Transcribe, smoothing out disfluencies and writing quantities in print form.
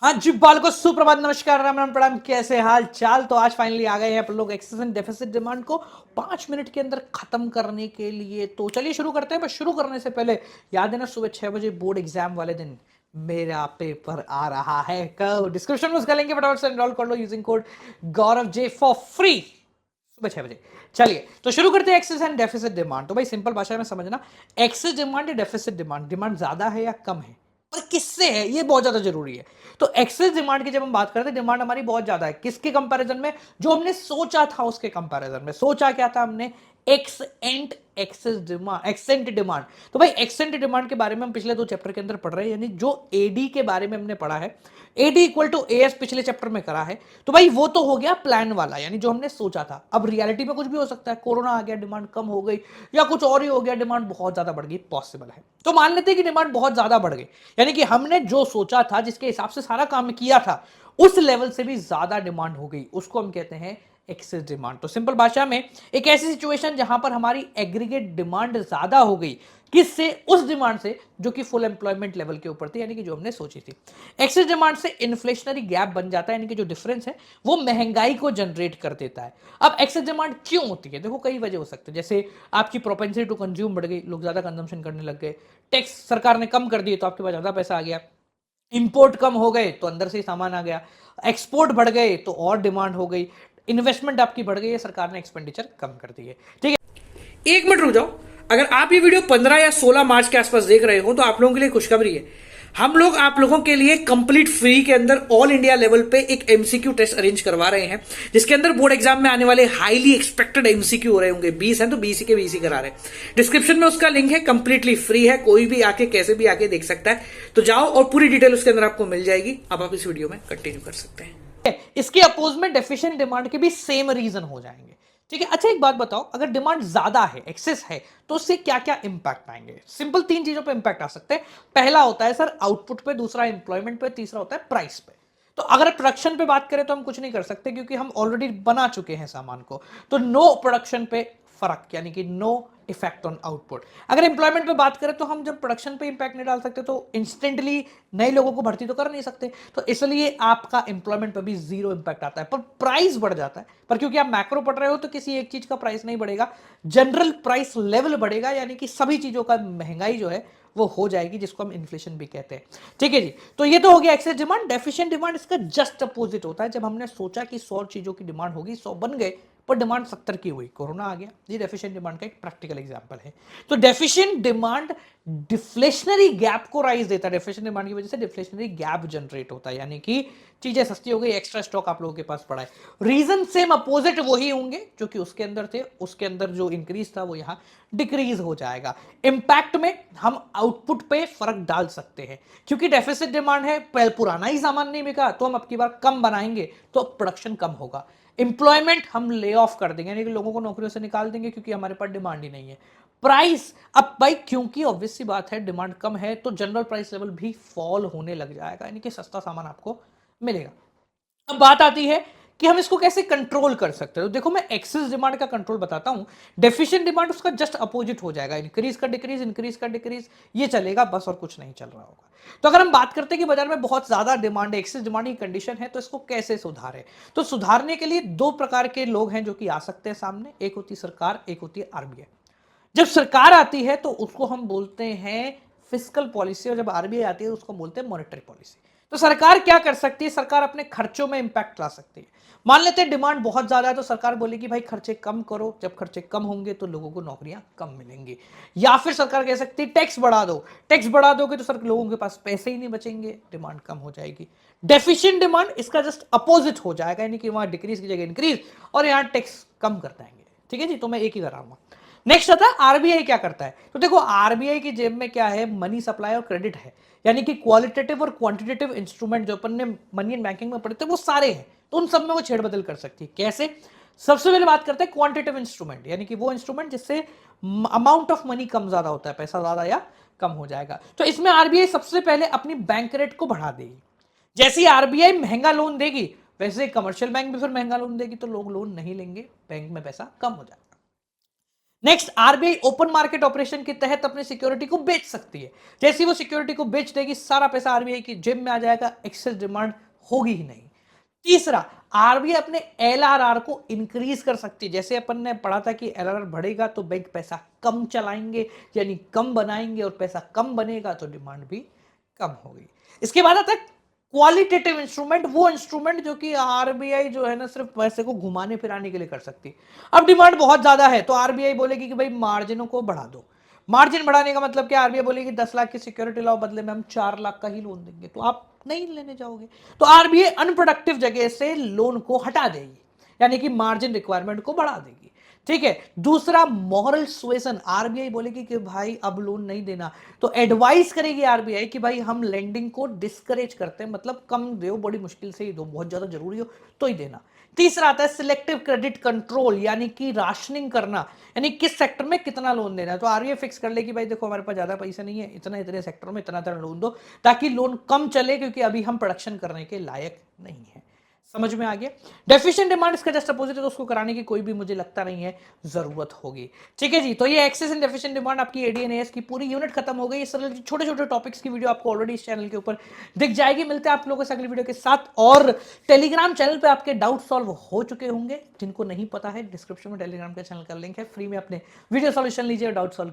हाँ जी, बाल को सुप्रभात, नमस्कार, राम राम, प्रणाम। कैसे हाल चाल? तो आज फाइनली आ गए हैं अपन लोग एक्सेस एंड डेफिसिट डिमांड को 5 मिनट के अंदर खत्म करने के लिए। तो चलिए शुरू करते हैं। बस शुरू करने से पहले याद है ना, सुबह 6 बजे बोर्ड एग्जाम वाले दिन मेरा पेपर आ रहा है। कल डिस्क्रिप्शन में उसका लिंक है, फटाफट से एनरोल कर लो using code Gaurav J for free, सुबह 6 बजे। चलिए तो शुरू करते हैं एक्सेस एंड डेफिसिट डिमांड। तो भाई सिंपल भाषा में समझना, एक्सेस डिमांड या डेफिसिट डिमांड, डिमांड ज्यादा है या कम है और किससे है, ये बहुत ज्यादा जरूरी है। तो एक्सेस डिमांड की जब हम बात करते हैं, डिमांड हमारी बहुत ज्यादा है किसके कंपैरिजन में? जो हमने सोचा था उसके कंपैरिजन में। सोचा क्या था हमने? Accent excess demand, accent demand. तो भाई एक्सेंट डिमांड के बारे में हम पिछले 2 चैप्टर के अंदर पढ़ रहे हैं, यानी जो एडी के बारे में हमने पढ़ा है, एडी इक्वल टू एएस पिछले चैप्टर में करा है। तो भाई वो तो हो गया प्लान वाला, यानी जो हमने सोचा था। अब रियलिटी में कुछ भी हो सकता है, कोरोना आ गया, डिमांड कम हो गई, या कुछ और ही हो गया, डिमांड बहुत ज्यादा बढ़ गई, पॉसिबल है। तो मान लेते हैं कि डिमांड बहुत ज्यादा बढ़ गई, यानी कि हमने जो सोचा था, जिसके हिसाब से सारा काम किया था, उस लेवल से भी ज्यादा डिमांड हो गई, उसको हम कहते हैं एक्सेस डिमांड। तो सिंपल भाषा में एक ऐसी सिचुएशन जहां पर हमारी एग्रीगेट डिमांड ज्यादा हो गई, किससे? उस डिमांड से जो कि फुल एम्प्लॉयमेंट लेवल के ऊपर थी, यानी कि जो हमने सोची थी। एक्सेस डिमांड से इन्फ्लेशनरी गैप बन जाता है, यानी कि जो डिफरेंस है वो महंगाई को जनरेट कर देता है। अब एक्सेस डिमांड क्यों होती है? देखो कई वजह हो सकती है, जैसे आपकी प्रोपेंसिटी टू कंज्यूम बढ़ गई, लोग ज्यादा कंजम्पशन करने लग गए, टैक्स सरकार ने कम कर दिए तो आपके पास ज्यादा पैसा आ गया, इंपोर्ट कम हो गए तो अंदर से सामान आ गया, एक्सपोर्ट बढ़ गए तो और डिमांड हो गई, इन्वेस्टमेंट आपकी बढ़ गई है, सरकार ने एक्सपेंडिचर कम कर दी है। ठीक है, 1 मिनट रुक जाओ। अगर आप ये वीडियो 15 या 16 मार्च के आसपास देख रहे हो तो आप लोगों के लिए खुशखबरी है। हम लोग आप लोगों के लिए कंप्लीट फ्री के अंदर ऑल इंडिया लेवल पे एक एमसीक्यू टेस्ट अरेंज करवा रहे हैं, जिसके अंदर बोर्ड एग्जाम में आने वाले हाईली एक्सपेक्टेड एमसीक्यू हो रहे होंगे। 20 हैं तो 20 के 20 करा रहे हैं। डिस्क्रिप्शन में उसका लिंक है, कंप्लीटली फ्री है, कोई भी आके कैसे भी आके देख सकता है। तो जाओ और पूरी डिटेल उसके अंदर आपको मिल जाएगी। अब आप इस वीडियो में कंटिन्यू कर सकते हैं। इसके अपोज में डेफिशिएंट डिमांड के भी सेम रीजन हो जाएंगे। ठीक है, अच्छा एक बात बताओ, अगर डिमांड ज्यादा है, एक्सेस है, तो उससे क्या क्या इंपैक्ट आएंगे? सिंपल 3 चीजों पे इंपैक्ट आ सकते हैं। पहला होता है सर आउटपुट पे, दूसरा एम्प्लॉयमेंट पे, तीसरा होता है प्राइस पे। तो अगर प्रोडक्शन पे बात करें तो हम कुछ नहीं कर सकते, क्योंकि हम ऑलरेडी बना चुके हैं सामान को। तो नो प्रोडक्शन पे फर्क, यानी कि नो इफेक्ट ऑन आउटपुट। अगर एम्प्लॉयमेंट पे बात करें तो हम जब प्रोडक्शन पे इंपैक्ट नहीं डाल सकते तो इंस्टेंटली नए लोगों को भर्ती तो कर नहीं सकते, तो इसलिए आपका एम्प्लॉयमेंट पे भी जीरो इंपैक्ट आता है। पर प्राइस बढ़ जाता है, पर क्योंकि आप मैक्रो पढ़ रहे हो तो किसी एक चीज का प्राइस नहीं बढ़ेगा, जनरल प्राइस लेवल बढ़ेगा, यानी कि सभी चीजों का महंगाई जो है वो हो जाएगी, जिसको हम इन्फ्लेशन भी कहते हैं। ठीक है जी, तो ये तो हो गया एक्सेस डिमांड। डेफिशिएंट डिमांड इसका जस्ट अपोजिट होता है। जब हमने सोचा कि 100 चीजों की डिमांड होगी, 100 बन गए, पर डिमांड 70 की हुई, कोरोना आ गया। ये डेफिशिएंट डिमांड का एक प्रैक्टिकल एग्जांपल है। तो डेफिशिएंट डिमांड डिफ्लेशनरी गैप को राइज देता है। डेफिशिएंट डिमांड की वजह से डिफ्लेशनरी गैप जनरेट होता है, यानी कि चीजें सस्ती हो गई, एक्स्ट्रा स्टॉक आप लोगों के पास पड़ा है। रीजन सेम अपोजिट वही होंगे जो कि उसके अंदर थे, उसके अंदर जो इंक्रीज था वो यहां डिक्रीज हो जाएगा। इंपैक्ट में हम आउटपुट पे फर्क डाल सकते हैं, क्योंकि डेफिसिट डिमांड है, पुराना ही सामान नहीं बिका तो हम अब की बार कम बनाएंगे तो प्रोडक्शन कम होगा। एम्प्लॉयमेंट हम ले ऑफ कर देंगे, यानी कि लोगों को नौकरियों से निकाल देंगे, क्योंकि हमारे पास डिमांड ही नहीं है। प्राइस, अब भाई क्योंकि ऑब्वियस सी बात है डिमांड कम है तो जनरल प्राइस लेवल भी फॉल होने लग जाएगा, यानी कि सस्ता सामान आपको मिलेगा। अब बात आती है कि हम इसको कैसे कंट्रोल कर सकते हैं। तो देखो मैं एक्सेस डिमांड का कंट्रोल बताता हूं, डेफिशिएंट डिमांड उसका जस्ट अपोजिट हो जाएगा, इंक्रीज का डिक्रीज, इंक्रीज का डिक्रीज, ये चलेगा बस, और कुछ नहीं चल रहा होगा। तो अगर हम बात करते हैं कि बाजार में बहुत ज्यादा डिमांड है, एक्सेस डिमांड की कंडीशन है, तो इसको कैसे सुधारें? तो सुधारने के लिए 2 प्रकार के लोग हैं जो कि आ सकते हैं सामने। एक होती है सरकार, एक होती है आरबीआई। जब सरकार आती है तो उसको हम बोलते हैं फिस्कल पॉलिसी, और जब आरबीआई आती है उसको बोलते हैं मॉनेटरी पॉलिसी। तो सरकार क्या कर सकती है? सरकार अपने खर्चों में इंपैक्ट ला सकती है। मान लेते हैं डिमांड बहुत ज्यादा है तो सरकार बोलेगी भाई खर्चे कम करो, जब खर्चे कम होंगे तो लोगों को नौकरियां कम मिलेंगी। या फिर सरकार कह सकती है टैक्स बढ़ा दो, टैक्स बढ़ा दोगे तो सर लोगों के पास पैसे ही नहीं बचेंगे, डिमांड कम हो जाएगी। डेफिशिएंट डिमांड इसका जस्ट अपोजिट हो जाएगा, यानी कि वहां डिक्रीज की जगह इंक्रीज, और यहां टैक्स कम कर देंगे। ठीक है जी, तो मैं एक ही कराऊंगा। नेक्स्ट आता है आरबीआई क्या करता है। तो देखो आरबीआई की जेब में क्या है? मनी सप्लाई और क्रेडिट है, यानी कि क्वालिटेटिव और क्वांटिटेटिव इंस्ट्रूमेंट जो अपन ने मनी एंड बैंकिंग में पढ़े थे वो सारे हैं, तो उन सब में वो छेड़बदल कर सकती है। कैसे? सबसे पहले बात करते हैं क्वांटिटेटिव इंस्ट्रूमेंट, यानी कि वो इंस्ट्रूमेंट जिससे अमाउंट ऑफ मनी कम ज्यादा होता है, पैसा ज्यादा या कम हो जाएगा। तो इसमें आरबीआई सबसे पहले अपनी बैंक रेट को बढ़ा देगी। जैसे ही आरबीआई महंगा लोन देगी, वैसे कमर्शियल बैंक भी फिर महंगा लोन देगी, तो लोग लोन नहीं लेंगे, बैंक में पैसा कम हो जाएगा। Next, RBI open market operation के तहत अपनी सिक्योरिटी को बेच सकती है। जैसे ही वो सिक्योरिटी को बेच देगी, सारा पैसा आरबीआई की जेब में आ जाएगा, एक्सेस डिमांड होगी ही नहीं। तीसरा, आरबीआई अपने एलआरआर को इंक्रीज कर सकती है। जैसे अपन ने पढ़ा था कि एलआरआर बढ़ेगा तो बैंक पैसा कम चलाएंगे, यानी कम बनाएंगे, और पैसा कम बनेगा तो डिमांड भी कम होगी। इसके बाद आता है क्वालिटेटिव इंस्ट्रूमेंट, वो इंस्ट्रूमेंट जो कि आरबीआई जो है ना सिर्फ पैसे को घुमाने फिराने के लिए कर सकती है। अब डिमांड बहुत ज्यादा है तो आरबीआई बोलेगी कि भाई मार्जिनों को बढ़ा दो। मार्जिन बढ़ाने का मतलब क्या, आरबीआई बोलेगी 10 लाख की सिक्योरिटी लाओ, बदले में हम 4 लाख का ही लोन देंगे, तो आप नहीं लेने जाओगे। तो आरबीआई अनप्रोडक्टिव जगह से लोन को हटा देगी, यानी कि मार्जिन रिक्वायरमेंट को बढ़ा देगी। ठीक है। दूसरा, मॉरल सुएसन, आरबीआई बोलेगी कि भाई अब लोन नहीं देना, तो एडवाइस करेगी आरबीआई कि भाई हम लेंडिंग को डिस्करेज करते हैं, मतलब कम दो, बड़ी मुश्किल से ही दो, बहुत ज्यादा जरूरी हो तो ही देना। तीसरा आता है सिलेक्टिव क्रेडिट कंट्रोल, यानी कि राशनिंग करना, यानी किस सेक्टर में कितना लोन देना है। तो आरबीआई फिक्स कर ले कि भाई देखो हमारे पास ज्यादा पैसा नहीं है, इतना इतने सेक्टर में इतना इतना लोन दो, ताकि लोन कम चले, क्योंकि अभी हम प्रोडक्शन करने के लायक नहीं है। समझ में आ गया। डेफिशिएंट डिमांड इसका जस्ट अपोजिट है, तो उसको कराने की कोई भी मुझे लगता नहीं है जरूरत होगी। ठीक है जी, तो ये एक्सेस एंड डेफिशिएंट डिमांड आपकी एडीएनएस की पूरी यूनिट खत्म हो गई। इस तरह छोटे छोटे टॉपिक्स की वीडियो आपको ऑलरेडी इस चैनल के ऊपर दिख जाएगी। मिलते हैं आप लोगों से अगली वीडियो के साथ। और टेलीग्राम चैनल पे आपके डाउट सॉल्व हो चुके होंगे, जिनको नहीं पता है डिस्क्रिप्शन में टेलीग्राम के चैनल का लिंक है, फ्री में अपने वीडियो सॉल्यूशन लीजिए, डाउट सॉल्व